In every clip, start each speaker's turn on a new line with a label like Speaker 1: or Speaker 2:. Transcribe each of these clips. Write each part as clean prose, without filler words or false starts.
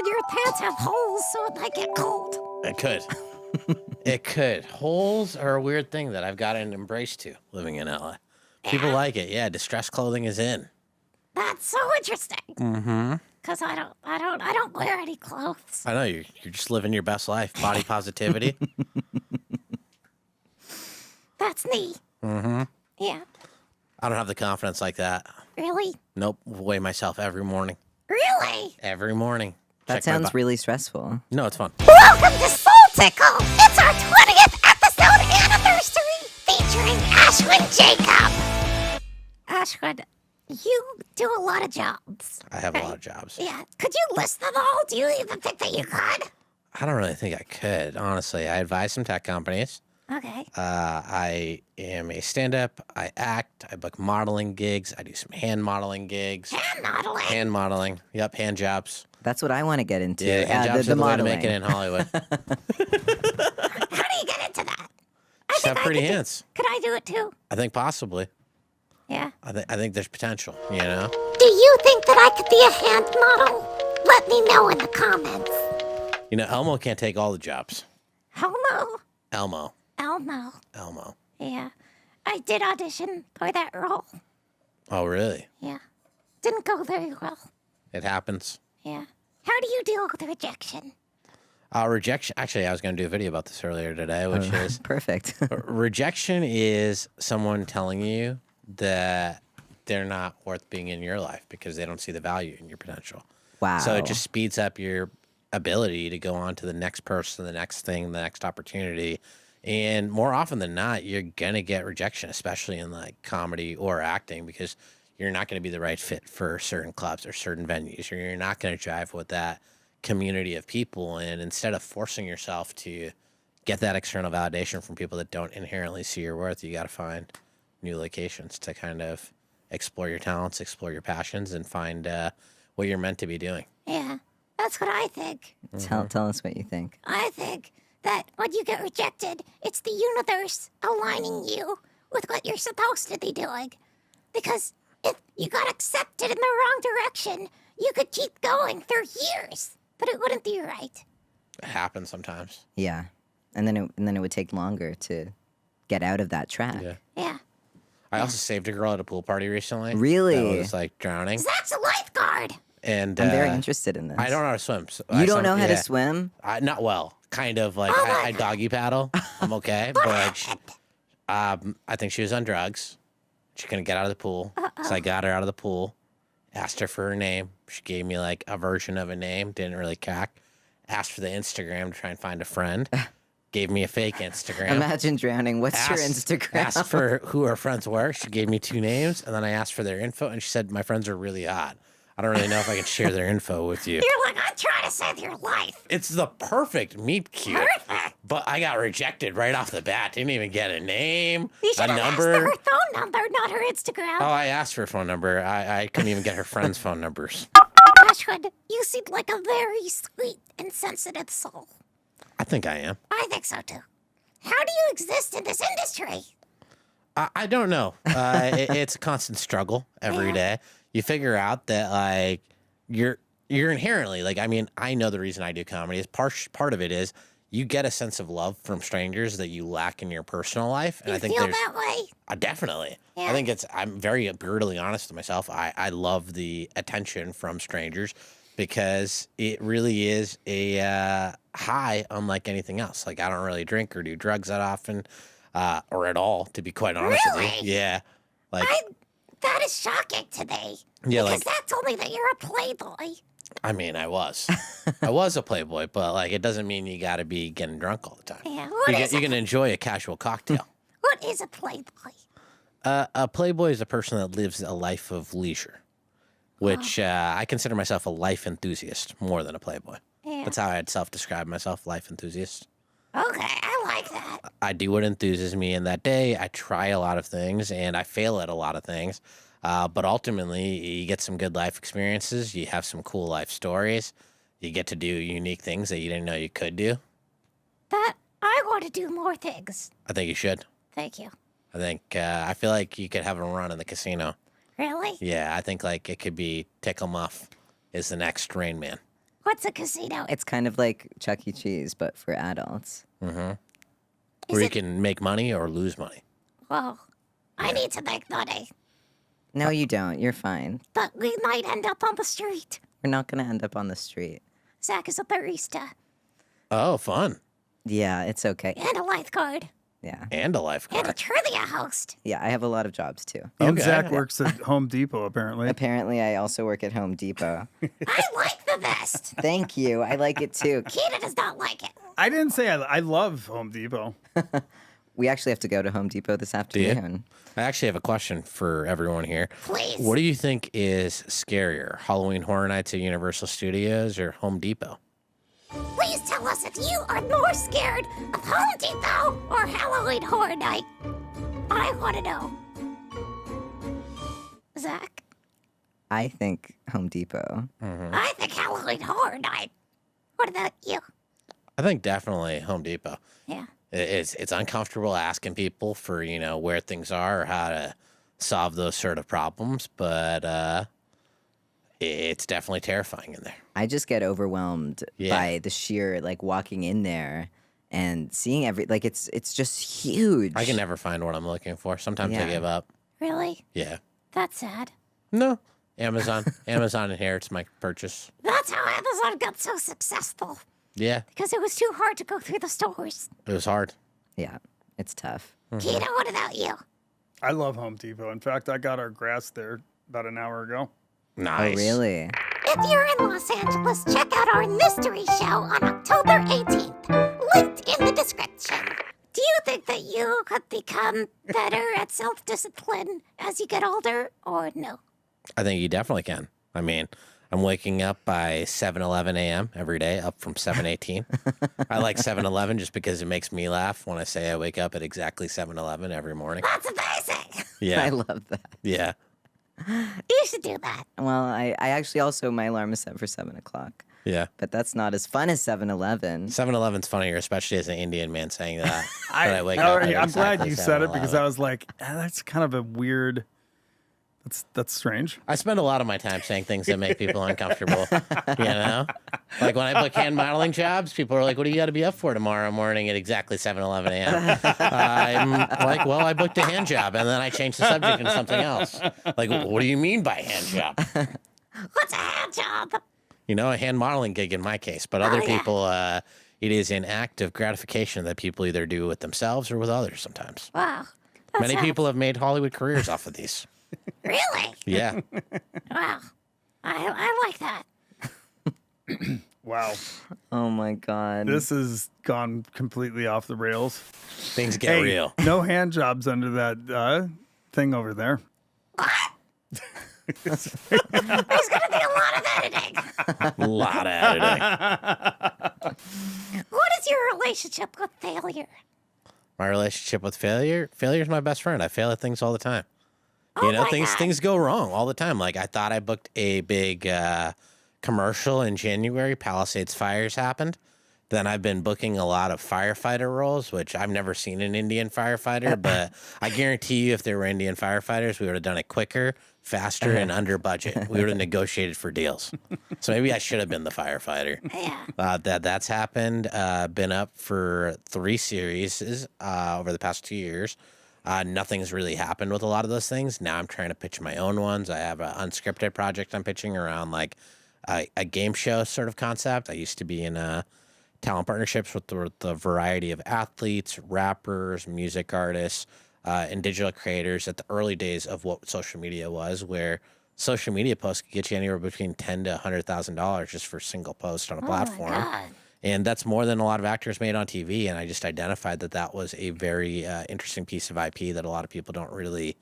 Speaker 1: said your pants have holes, so it might get cold.
Speaker 2: It could. It could. Holes are a weird thing that I've gotten embraced to living in LA. People like it. Yeah, distressed clothing is in.
Speaker 1: That's so interesting.
Speaker 2: Mm-hmm.
Speaker 1: Because I don't wear any clothes.
Speaker 2: I know you're just living your best life. Body positivity.
Speaker 1: That's neat.
Speaker 2: Mm-hmm.
Speaker 1: Yeah.
Speaker 2: I don't have the confidence like that.
Speaker 1: Really?
Speaker 2: Nope. Weigh myself every morning.
Speaker 1: Really?
Speaker 2: Every morning.
Speaker 3: That sounds really stressful.
Speaker 2: No, it's fun.
Speaker 1: Welcome to Soul Tickle. It's our 20th episode anniversary featuring Ashwin Jacob. Ashwin, you do a lot of jobs.
Speaker 2: I have a lot of jobs.
Speaker 1: Yeah. Could you list them all? Do you even think that you could?
Speaker 2: I don't really think I could, honestly. I advise some tech companies.
Speaker 1: Okay.
Speaker 2: I am a stand-up. I act. I book modeling gigs. I do some hand modeling gigs.
Speaker 1: Hand modeling?
Speaker 2: Hand modeling. Yep, hand jobs.
Speaker 3: That's what I want to get into.
Speaker 2: Yeah, hand jobs
Speaker 3: the
Speaker 2: are the way to
Speaker 3: modeling.
Speaker 2: make it in Hollywood.
Speaker 1: How do you get into that?
Speaker 2: Just have pretty hands.
Speaker 1: Could I do it too?
Speaker 2: I think possibly.
Speaker 1: Yeah.
Speaker 2: I think there's potential, you know?
Speaker 1: Do you think that I could be a hand model? Let me know in the comments.
Speaker 2: You know, Elmo can't take all the jobs.
Speaker 1: Elmo?
Speaker 2: Elmo.
Speaker 1: Yeah. I did audition for that role.
Speaker 2: Oh, really?
Speaker 1: Yeah. Didn't go very well.
Speaker 2: It happens.
Speaker 1: Yeah. How do you deal with rejection?
Speaker 2: Rejection. Actually, I was going to do a video about this earlier today, which is
Speaker 3: Perfect.
Speaker 2: rejection is someone telling you that they're not worth being in your life because they don't see the value in your potential.
Speaker 3: Wow.
Speaker 2: So it just speeds up your ability to go on to the next person, the next thing, the next opportunity. And more often than not, you're going to get rejection, especially in like comedy or acting, because you're not going to be the right fit for certain clubs or certain venues, or you're not going to jive with that community of people. And instead of forcing yourself to get that external validation from people that don't inherently see your worth, you got to find new locations to kind of explore your talents, explore your passions, and find what you're meant to be doing.
Speaker 1: Yeah. That's what I think.
Speaker 3: Tell us what you think.
Speaker 1: I think that when you get rejected, it's the universe aligning you with what you're supposed to be doing. Because if you got accepted in the wrong direction, you could keep going for years, but it wouldn't be right.
Speaker 2: It happens sometimes.
Speaker 3: Yeah, and then it would take longer to get out of that track.
Speaker 2: Yeah.
Speaker 1: Yeah.
Speaker 2: I also saved a girl at a pool party recently.
Speaker 3: Really?
Speaker 2: That was like drowning.
Speaker 1: Zach's a lifeguard.
Speaker 2: And
Speaker 3: I'm very interested in this.
Speaker 2: I don't know how to swim. So
Speaker 3: You don't know how to swim?
Speaker 2: Not well. Kind of like I doggy paddle. I'm okay, but I think she was on drugs. She couldn't get out of the pool, so I got her out of the pool. Asked her for her name. She gave me like a version of a name. Didn't really cack. Asked for the Instagram to try and find a friend. Gave me a fake Instagram.
Speaker 3: Imagine drowning. What's your Instagram?
Speaker 2: Asked for who her friends were. She gave me 2 names, and then I asked for their info, and she said my friends are really hot. I don't really know if I can share their info with you.
Speaker 1: You're like, I'm trying to save your life.
Speaker 2: It's the perfect meet cute.
Speaker 1: Perfect.
Speaker 2: But I got rejected right off the bat. Didn't even get a name,
Speaker 1: You
Speaker 2: a
Speaker 1: should have asked
Speaker 2: number.
Speaker 1: for her phone number, not her Instagram.
Speaker 2: Oh, I asked for a phone number. I couldn't even get her friends' phone numbers.
Speaker 1: Ashwin, you seem like a very sweet and sensitive soul.
Speaker 2: I think I am.
Speaker 1: I think so too. How do you exist in this industry?
Speaker 2: I don't know. It's a constant struggle every day. You figure out that like you're inherently like, I mean, I know the reason I do comedy is part of it is you get a sense of love from strangers that you lack in your personal life. And
Speaker 1: You
Speaker 2: I think
Speaker 1: feel
Speaker 2: there's
Speaker 1: that way?
Speaker 2: definitely.
Speaker 1: Yeah.
Speaker 2: I think I'm very brutally honest with myself. I love the attention from strangers because it really is a high unlike anything else. Like I don't really drink or do drugs that often or at all, to be quite honest with
Speaker 1: Really?
Speaker 2: you. Yeah. Like
Speaker 1: That is shocking to me.
Speaker 2: Yeah,
Speaker 1: because
Speaker 2: like-
Speaker 1: that told me that you're a playboy.
Speaker 2: I mean, I was a playboy, but like it doesn't mean you got to be getting drunk all the time.
Speaker 1: Yeah,
Speaker 2: You can enjoy a casual cocktail.
Speaker 1: what is a playboy?
Speaker 2: A playboy is a person that lives a life of leisure, which I consider myself a life enthusiast more than a playboy.
Speaker 1: Yeah.
Speaker 2: That's how I'd self-describe myself, life enthusiast.
Speaker 1: Okay, I like that.
Speaker 2: I do what enthuses me in that day. I try a lot of things, and I fail at a lot of things. But ultimately, you get some good life experiences. You have some cool life stories. You get to do unique things that you didn't know you could do.
Speaker 1: That I want to do more things.
Speaker 2: I think you should.
Speaker 1: Thank you.
Speaker 2: I feel like you could have a run in the casino.
Speaker 1: Really?
Speaker 2: Yeah, I think like it could be Ticklemuff is the next Rain Man.
Speaker 1: What's a casino?
Speaker 3: It's kind of like Chuck E. Cheese, but for adults.
Speaker 2: Where
Speaker 1: Is
Speaker 2: you
Speaker 1: it-
Speaker 2: can make money or lose money.
Speaker 1: Well, I need to make money,
Speaker 3: No, you don't. You're fine.
Speaker 1: but we might end up on the street.
Speaker 3: We're not going to end up on the street.
Speaker 1: Zach is a barista
Speaker 2: Oh, fun.
Speaker 3: Yeah, it's okay.
Speaker 1: and a lifeguard
Speaker 3: Yeah.
Speaker 2: And a
Speaker 1: and a
Speaker 2: lifeguard.
Speaker 1: trivia host.
Speaker 3: Yeah, I have a lot of jobs too.
Speaker 4: And
Speaker 2: Okay.
Speaker 4: Zach works at Home Depot, apparently.
Speaker 3: Apparently, I also work at Home Depot.
Speaker 1: I like the vest.
Speaker 3: Thank you. I like it too.
Speaker 1: Keita does not like it.
Speaker 4: I didn't say I love Home Depot.
Speaker 3: We actually have to go to Home Depot this
Speaker 2: you?
Speaker 3: afternoon.
Speaker 2: I actually have a question for everyone here.
Speaker 1: Please.
Speaker 2: What do you think is scarier, Halloween Horror Nights at Universal Studios or Home Depot?
Speaker 1: Please tell us if you are more scared of Home Depot or Halloween Horror Night. I want to know. Zach,
Speaker 3: I think Home Depot.
Speaker 1: I think Halloween Horror Night. What about you?
Speaker 2: I think definitely Home Depot.
Speaker 1: Yeah.
Speaker 2: It's uncomfortable asking people for, where things are or how to solve those sort of problems, but it's definitely terrifying in there.
Speaker 3: I just get overwhelmed
Speaker 2: Yeah.
Speaker 3: by the sheer walking in there and seeing it's just huge.
Speaker 2: I can never find what I'm looking for. Sometimes I
Speaker 3: Yeah.
Speaker 2: give up.
Speaker 1: Really?
Speaker 2: Yeah.
Speaker 1: That's sad.
Speaker 2: No. Amazon. Amazon inherits my purchase.
Speaker 1: That's how Amazon got so successful.
Speaker 2: Yeah.
Speaker 1: Because it was too hard to go through the stores.
Speaker 2: It was hard.
Speaker 3: Yeah, it's tough.
Speaker 1: Keita, what about you?
Speaker 4: I love Home Depot. In fact, I got our grass there about an hour ago.
Speaker 2: Nice.
Speaker 3: Oh, really?
Speaker 1: If you're in Los Angeles, check out our mystery show on October 18th, linked in the description. Do you think that you could become better at self-discipline as you get older, or no?
Speaker 2: I think you definitely can. I mean, I'm waking up by 7:11 a.m. every day, up from 7:18. I like 7:11 just because it makes me laugh when I say I wake up at exactly 7:11 every morning.
Speaker 1: That's amazing.
Speaker 2: Yeah.
Speaker 3: I love that.
Speaker 2: Yeah.
Speaker 1: You should do that.
Speaker 3: Well, I actually also, my alarm is set for 7 o'clock.
Speaker 2: Yeah.
Speaker 3: But that's not as fun as 7-Eleven.
Speaker 2: 7-Eleven's funnier, especially as an Indian man saying that. that I wake up at
Speaker 4: I'm glad
Speaker 2: exactly
Speaker 4: you said it because
Speaker 2: 7:11.
Speaker 4: I was like, that's kind of a weird. That's strange.
Speaker 2: I spend a lot of my time saying things that make people uncomfortable. Like when I book hand modeling jobs, people are like, "What do you got to be up for tomorrow morning at exactly 7:11 a.m.?" I'm like, "Well, I booked a hand job," and then I changed the subject into something else. Like, what do you mean by hand job?
Speaker 1: What's a hand job?
Speaker 2: A hand modeling gig in my case, but other
Speaker 1: yeah.
Speaker 2: people, it is an act of gratification that people either do with themselves or with others. Sometimes,
Speaker 1: Wow.
Speaker 2: many people have made Hollywood careers off of these.
Speaker 1: Really?
Speaker 2: Yeah.
Speaker 1: Wow. I like that.
Speaker 4: Wow,
Speaker 3: Oh my God.
Speaker 4: this has gone completely off the rails.
Speaker 2: Things get real.
Speaker 4: No hand jobs under that thing over there.
Speaker 1: There's going to be a lot of editing.
Speaker 2: A lot of editing.
Speaker 1: What is your relationship with failure?
Speaker 2: My relationship with failure is my best friend. I fail at things all the time.
Speaker 1: Oh my God.
Speaker 2: Things go wrong all the time. Like I thought I booked a big commercial in January. Palisades fires happened. Then I've been booking a lot of firefighter roles, which I've never seen an Indian firefighter, but I guarantee you if there were Indian firefighters, we would have done it quicker, faster, and under budget. We would have negotiated for deals. So maybe I should have been the firefighter.
Speaker 1: Yeah.
Speaker 2: That's happened. Been up for 3 series over the past 2 years. Nothing's really happened with a lot of those things. Now I'm trying to pitch my own ones. I have an unscripted project I'm pitching around like a game show sort of concept. I used to be in talent partnerships with the variety of athletes, rappers, music artists, and digital creators at the early days of what social media was, where social media posts could get you anywhere between $10,000 to $100,000 just for a single post on a platform.
Speaker 1: Oh my God.
Speaker 2: And that's more than a lot of actors made on TV. And I just identified that was a very interesting piece of IP that a lot of people don't really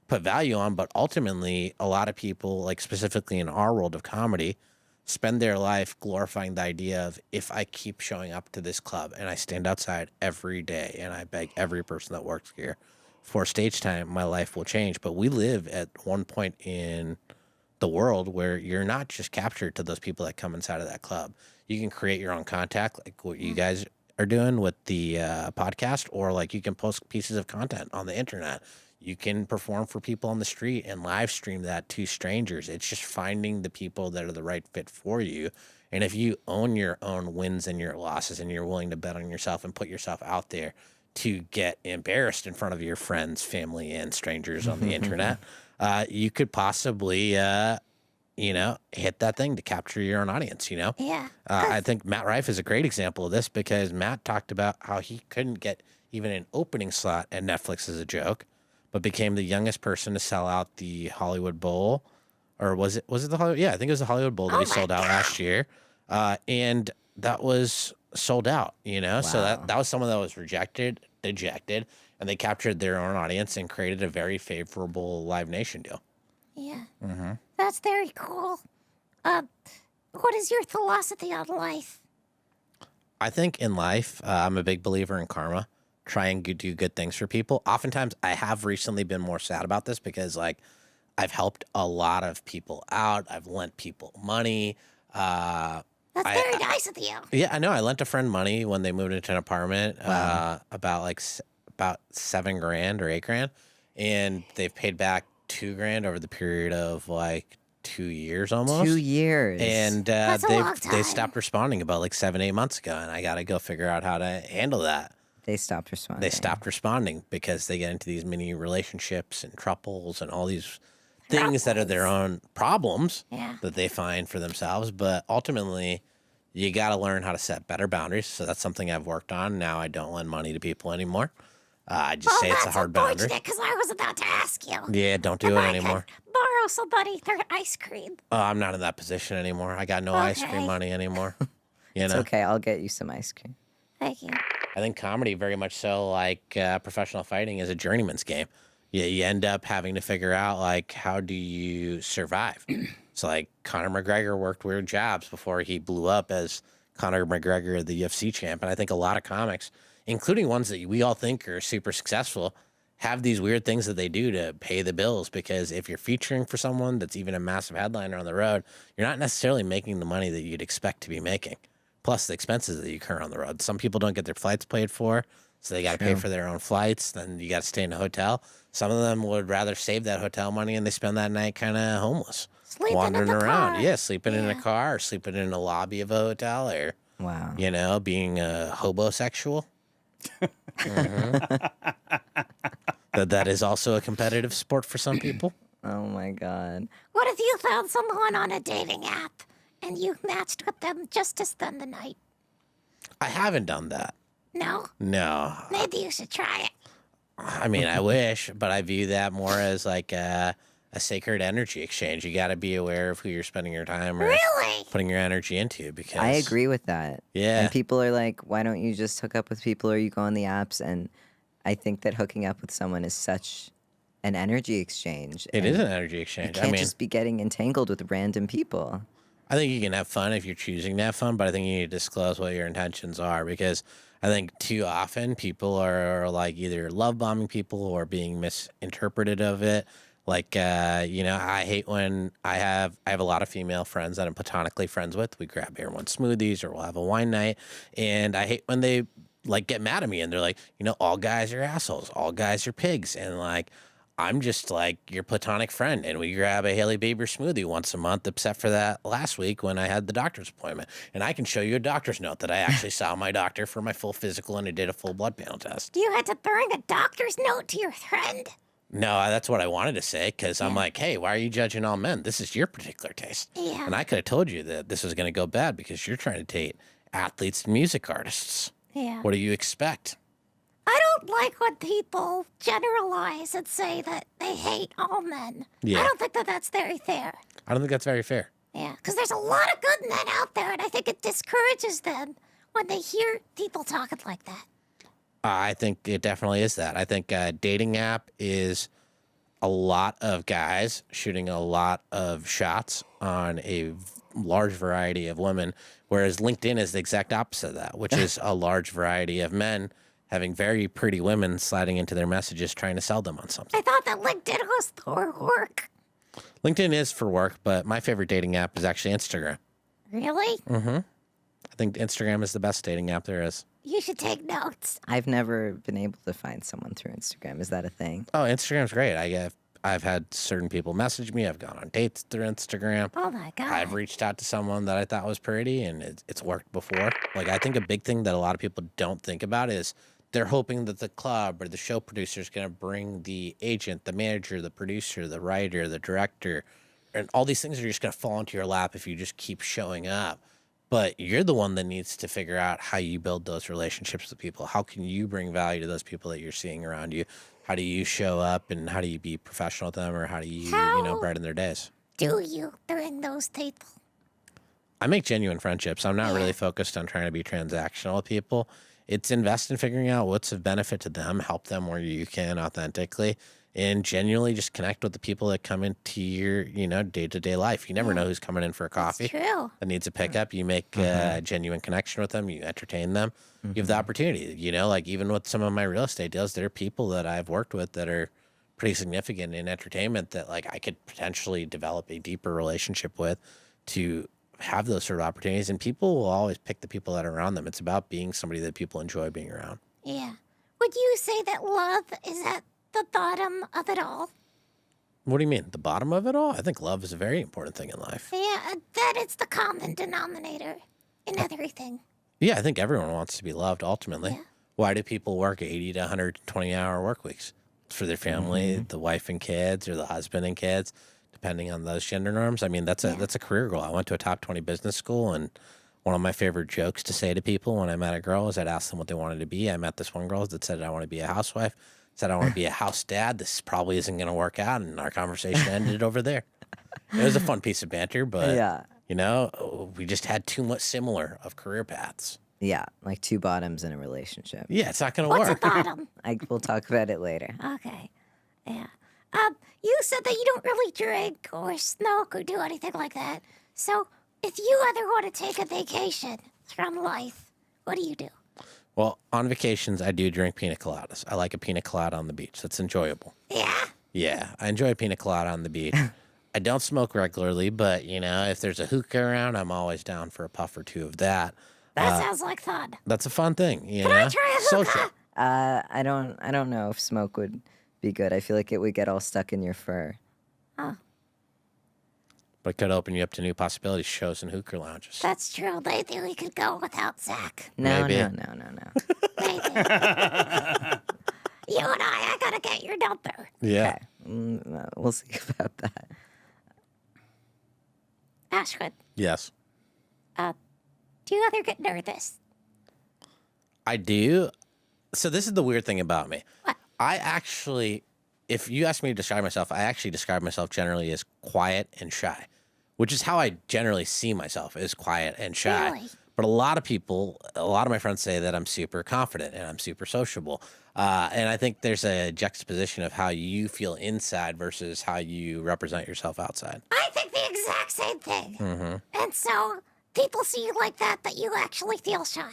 Speaker 2: put value on. But ultimately, a lot of people, like specifically in our world of comedy, spend their life glorifying the idea of if I keep showing up to this club and I stand outside every day and I beg every person that works here for stage time, my life will change. But we live at one point in the world where you're not just captured to those people that come inside of that club. You can create your own contact, like what you guys are doing with the podcast, or like you can post pieces of content on the internet. You can perform for people on the street and live stream that to strangers. It's just finding the people that are the right fit for you And if you own your own wins and your losses and you're willing to bet on yourself and put yourself out there to get embarrassed in front of your friends, family, and strangers on the internet, you could possibly, hit that thing to capture your own audience,
Speaker 1: Yeah.
Speaker 2: I think Matt Rife is a great example of this because Matt talked about how he couldn't get even an opening slot at Netflix as a joke, but became the youngest person to sell out the Hollywood Bowl. Or was it the Hollywood? Yeah, I think it was the Hollywood Bowl that he sold out last year. And that was sold out, So that was someone that was rejected, dejected, and they captured their own audience and created a very favorable Live Nation deal.
Speaker 1: Yeah.
Speaker 2: Mm-hmm.
Speaker 1: That's very cool. What is your philosophy on life?
Speaker 2: I think in life, I'm a big believer in karma. Try and do good things for people. Oftentimes, I have recently been more sad about this because, I've helped a lot of people out. I've lent people money.
Speaker 1: That's very nice of you.
Speaker 2: Yeah, I know. I lent a friend money when they moved into an apartment, about $7 grand or $8 grand, and they've paid back $2 grand over the period of 2 years almost.
Speaker 3: 2 years.
Speaker 2: And
Speaker 1: That's a long time.
Speaker 2: they stopped responding about 7-8 months ago, and I got to go figure out how to handle that.
Speaker 3: They stopped responding.
Speaker 2: They stopped responding because they get into these mini relationships and truples and all these things that are their own problems that they find for themselves. But ultimately, you got to learn how to set better boundaries. So that's something I've worked on. Now I don't lend money to people anymore. I just say it's a hard boundary.
Speaker 1: Because I was about to ask you.
Speaker 2: Yeah, don't do it anymore.
Speaker 1: Borrow somebody their ice cream.
Speaker 2: I'm not in that position anymore. I got no ice cream money anymore.
Speaker 3: It's okay. I'll get you some ice cream.
Speaker 1: Thank you.
Speaker 2: I think comedy, very much so like professional fighting, is a journeyman's game. You end up having to figure out, how do you survive? So, Conor McGregor worked weird jobs before he blew up as Conor McGregor, the UFC champ. And I think a lot of comics, including ones that we all think are super successful, have these weird things that they do to pay the bills. Because if you're featuring for someone that's even a massive headliner on the road, you're not necessarily making the money that you'd expect to be making, plus the expenses that you incur on the road. Some people don't get their flights paid for, so they got to pay for their own flights. Then you got to stay in a hotel. Some of them would rather save that hotel money and they spend that night kind of homeless, wandering around. Yeah, sleeping in a car or sleeping in a lobby of a hotel or, being a hobosexual. That is also a competitive sport for some people.
Speaker 3: Oh, my God.
Speaker 1: What if you found someone on a dating app and you matched with them just to spend the night?
Speaker 2: I haven't done that.
Speaker 1: No?
Speaker 2: No.
Speaker 1: Maybe you should try it.
Speaker 2: I mean, I wish, but I view that more as a sacred energy exchange. You got to be aware of who you're spending your time or putting your energy into. Because
Speaker 3: I agree with that.
Speaker 2: Yeah.
Speaker 3: And people are like, why don't you just hook up with people or you go on the apps? And I think that hooking up with someone is such an energy exchange.
Speaker 2: It is an energy exchange.
Speaker 3: You can't just be getting entangled with random people.
Speaker 2: I think you can have fun if you're choosing to have fun, but I think you need to disclose what your intentions are, because I think too often people are either love bombing people or being misinterpreted of it. I hate when I have a lot of female friends that I'm platonically friends with. We grab everyone smoothies or we'll have a wine night, and I hate when they get mad at me and they're like, all guys are assholes, all guys are pigs, and I'm just your platonic friend, and we grab a Haley Bieber smoothie once a month, except for that last week when I had the doctor's appointment. And I can show you a doctor's note that I actually saw my doctor for my full physical and I did a full blood panel test.
Speaker 1: You had to bring a doctor's note to your friend?
Speaker 2: No, that's what I wanted to say, because I'm like, hey, why are you judging all men? This is your particular taste.
Speaker 1: Yeah.
Speaker 2: And I could have told you that this was going to go bad because you're trying to date athletes and music artists.
Speaker 1: Yeah.
Speaker 2: What do you expect?
Speaker 1: I don't like when people generalize and say that they hate all men.
Speaker 2: Yeah.
Speaker 1: I don't think that that's very fair.
Speaker 2: I don't think that's very fair.
Speaker 1: Yeah, because there's a lot of good men out there, and I think it discourages them when they hear people talking like that.
Speaker 2: I think it definitely is that. I think a dating app is a lot of guys shooting a lot of shots on a large variety of women, whereas LinkedIn is the exact opposite of that, which is a large variety of men having very pretty women sliding into their messages trying to sell them on something.
Speaker 1: I thought that LinkedIn was for work.
Speaker 2: LinkedIn is for work, but my favorite dating app is actually Instagram.
Speaker 1: Really?
Speaker 2: Mm-hmm. I think Instagram is the best dating app there is.
Speaker 1: You should take notes.
Speaker 3: I've never been able to find someone through Instagram. Is that a thing?
Speaker 2: Oh, Instagram's great. I've had certain people message me. I've gone on dates through Instagram.
Speaker 1: Oh my God.
Speaker 2: I've reached out to someone that I thought was pretty, and it's worked before. Like, I think a big thing that a lot of people don't think about is they're hoping that the club or the show producer is going to bring the agent, the manager, the producer, the writer, the director, and all these things are just going to fall into your lap if you just keep showing up. But you're the one that needs to figure out how you build those relationships with people. How can you bring value to those people that you're seeing around you? How do you show up, and how do you be professional with them, or how do you, brighten their days?
Speaker 1: Do you during those dates?
Speaker 2: I make genuine friendships. I'm not really focused on trying to be transactional with people. It's invest in figuring out what's of benefit to them, help them where you can authentically, and genuinely just connect with the people that come into your, day-to-day life. You never know who's coming in for a coffee.
Speaker 1: That's true.
Speaker 2: That needs a pickup. You make a genuine connection with them. You entertain them. You have the opportunity, like even with some of my real estate deals, there are people that I've worked with that are pretty significant in entertainment that like I could potentially develop a deeper relationship with to have those sort of opportunities. And people will always pick the people that are around them. It's about being somebody that people enjoy being around.
Speaker 1: Yeah. Would you say that love is at the bottom of it all?
Speaker 2: What do you mean? The bottom of it all? I think love is a very important thing in life.
Speaker 1: Yeah, that it's the common denominator in everything.
Speaker 2: Yeah, I think everyone wants to be loved ultimately.
Speaker 1: Yeah.
Speaker 2: Why do people work 80 to 120-hour work weeks? It's for their family, the wife and kids, or the husband and kids, depending on those gender norms. I mean, that's a career goal. I went to a top 20 business school, and one of my favorite jokes to say to people when I met a girl is I'd ask them what they wanted to be. I met this one girl that said, I want to be a housewife. Said, I want to be a house dad. This probably isn't going to work out. And our conversation ended over there. It was a fun piece of banter, but, we just had too much similar of career paths.
Speaker 3: Yeah, like two bottoms in a relationship.
Speaker 2: Yeah, it's not going to
Speaker 1: What's
Speaker 2: work.
Speaker 1: a bottom?
Speaker 3: We'll talk about it later.
Speaker 1: Okay. Yeah. You said that you don't really drink or smoke or do anything like that. So if you ever want to take a vacation from life, what do you do?
Speaker 2: Well, on vacations, I do drink pina coladas. I like a pina colada on the beach. That's enjoyable.
Speaker 1: Yeah?
Speaker 2: Yeah, I enjoy a pina colada on the beach. I don't smoke regularly, but, if there's a hookah around, I'm always down for a puff or two of that.
Speaker 1: That sounds like fun.
Speaker 2: That's a fun thing,
Speaker 1: Can I try a hookah?
Speaker 2: Social.
Speaker 3: I don't know if smoke would be good. I feel like it would get all stuck in your fur.
Speaker 1: Oh,
Speaker 2: But it could open you up to new possibilities, shows and hookah lounges.
Speaker 1: that's true. Maybe we could go without Zach.
Speaker 3: No,
Speaker 2: Maybe.
Speaker 3: no.
Speaker 1: Maybe. You and I gotta get your number.
Speaker 2: Yeah.
Speaker 3: No, we'll see about that.
Speaker 1: Ashwin,
Speaker 2: Yes.
Speaker 1: do you ever get nervous?
Speaker 2: I do. So this is the weird thing about me.
Speaker 1: What?
Speaker 2: I actually, if you ask me to describe myself, I actually describe myself generally as quiet and shy, which is how I generally see myself, as quiet and shy.
Speaker 1: Really?
Speaker 2: But a lot of my friends say that I'm super confident and I'm super sociable. And I think there's a juxtaposition of how you feel inside versus how you represent yourself outside.
Speaker 1: I think the exact same thing. And so people see you like that you actually feel shy.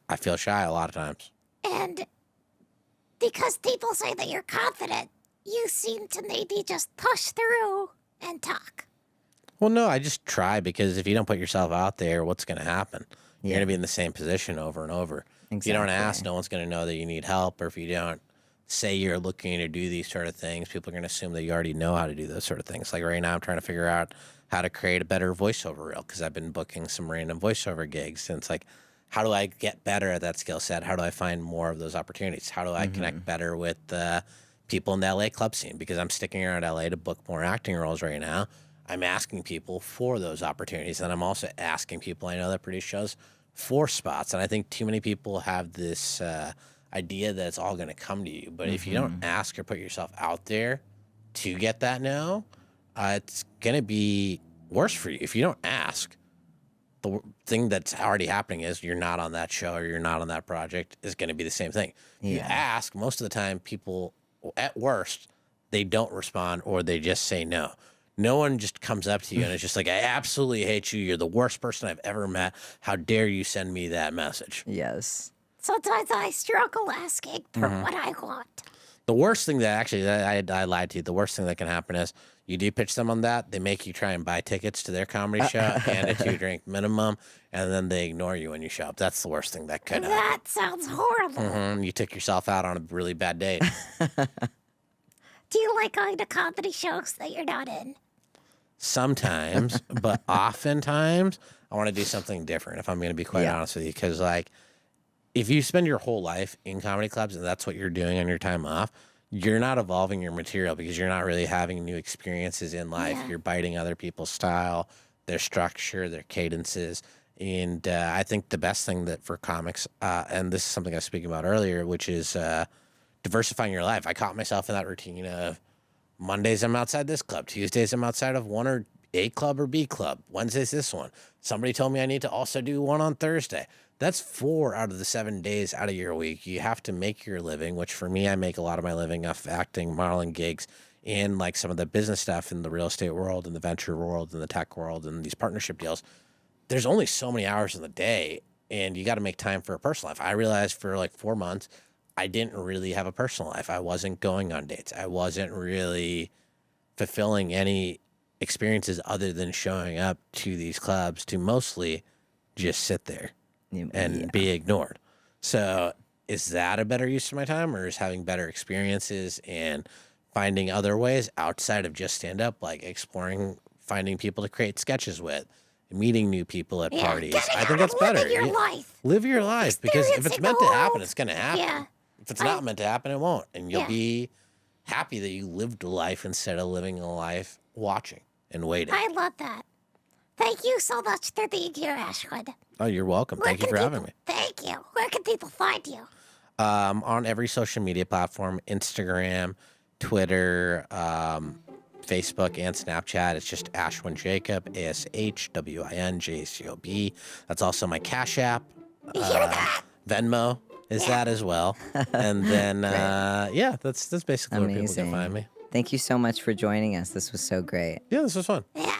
Speaker 2: I feel shy a lot of times.
Speaker 1: And because people say that you're confident, you seem to maybe just push through and talk.
Speaker 2: Well, no, I just try, because if you don't put yourself out there, what's going to happen? You're
Speaker 3: Yeah.
Speaker 2: going to be in the same position over and over. If you don't
Speaker 3: Exactly.
Speaker 2: ask, no one's going to know that you need help. Or if you don't say you're looking to do these sort of things, people are going to assume that you already know how to do those sort of things. Like right now, I'm trying to figure out how to create a better voiceover reel, because I've been booking some random voiceover gigs. And it's like, how do I get better at that skill set? How do I find more of those opportunities? How do I connect better with people in the LA club scene? Because I'm sticking around LA to book more acting roles right now. I'm asking people for those opportunities. And I'm also asking people I know that produce shows for spots. And I think too many people have this idea that it's all going to come to you. But if you don't ask or put yourself out there to get that no, it's going to be worse for you. If you don't ask, the thing that's already happening is you're not on that show or you're not on that project is going to be the same thing. You
Speaker 3: Yeah.
Speaker 2: ask, most of the time people, at worst, they don't respond or they just say no. No one just comes up to you and it's just like, I absolutely hate you. You're the worst person I've ever met. How dare you send me that message?
Speaker 3: Yes.
Speaker 1: Sometimes I struggle asking for what I want.
Speaker 2: The worst thing that actually, I lied to you. The worst thing that can happen is you do pitch them on that. They make you try and buy tickets to their comedy show, hand it to you, drink minimum, and then they ignore you when you show up. That's the worst thing that could happen.
Speaker 1: That sounds horrible.
Speaker 2: You took yourself out on a really bad date.
Speaker 1: Do you like going to comedy shows that you're not in?
Speaker 2: Sometimes, but oftentimes I want to do something different, if I'm going to be quite honest with you. Because, like, if you spend your whole life in comedy clubs and that's what you're doing on your time off, you're not evolving your material because you're not really having new experiences in life.
Speaker 1: Yeah.
Speaker 2: You're biting other people's style, their structure, their cadences. And I think the best thing that for comics, and this is something I was speaking about earlier, which is diversifying your life. I caught myself in that routine of Mondays I'm outside this club, Tuesdays I'm outside of one or A club or B club, Wednesday's this one. Somebody told me I need to also do one on Thursday. That's 4 out of the 7 days out of your week. You have to make your living, which for me, I make a lot of my living off acting, modeling gigs, and like some of the business stuff in the real estate world and the venture world and the tech world and these partnership deals. There's only so many hours in the day, and you got to make time for a personal life. I realized for like 4 months, I didn't really have a personal life. I wasn't going on dates. I wasn't really fulfilling any experiences other than showing up to these clubs to mostly just sit there and be ignored. So is that a better use of my time, or is having better experiences and finding other ways outside of just stand up, like exploring, finding people to create sketches with, meeting new people at parties? I think that's better.
Speaker 1: Living your life.
Speaker 2: Live your life, because if it's
Speaker 1: Experiencing
Speaker 2: meant
Speaker 1: the
Speaker 2: to happen,
Speaker 1: world.
Speaker 2: it's going to happen.
Speaker 1: Yeah.
Speaker 2: If it's not meant to happen, it won't. And you'll
Speaker 1: Yeah.
Speaker 2: be happy that you lived a life instead of living a life watching and waiting.
Speaker 1: I love that. Thank you so much for being here, Ashwin.
Speaker 2: Oh, you're welcome. Thank you for having me.
Speaker 1: Thank you. Where can people find you?
Speaker 2: On every social media platform, Instagram, Twitter, Facebook, and Snapchat. It's just Ashwin Jacob, ASHWINJACOB. That's also my Cash App.
Speaker 1: You hear that?
Speaker 2: Venmo is that as well. And then, that's basically where people
Speaker 3: Amazing.
Speaker 2: can find me.
Speaker 3: Thank you so much for joining us. This was so great.
Speaker 2: Yeah, this was fun.
Speaker 1: Yeah.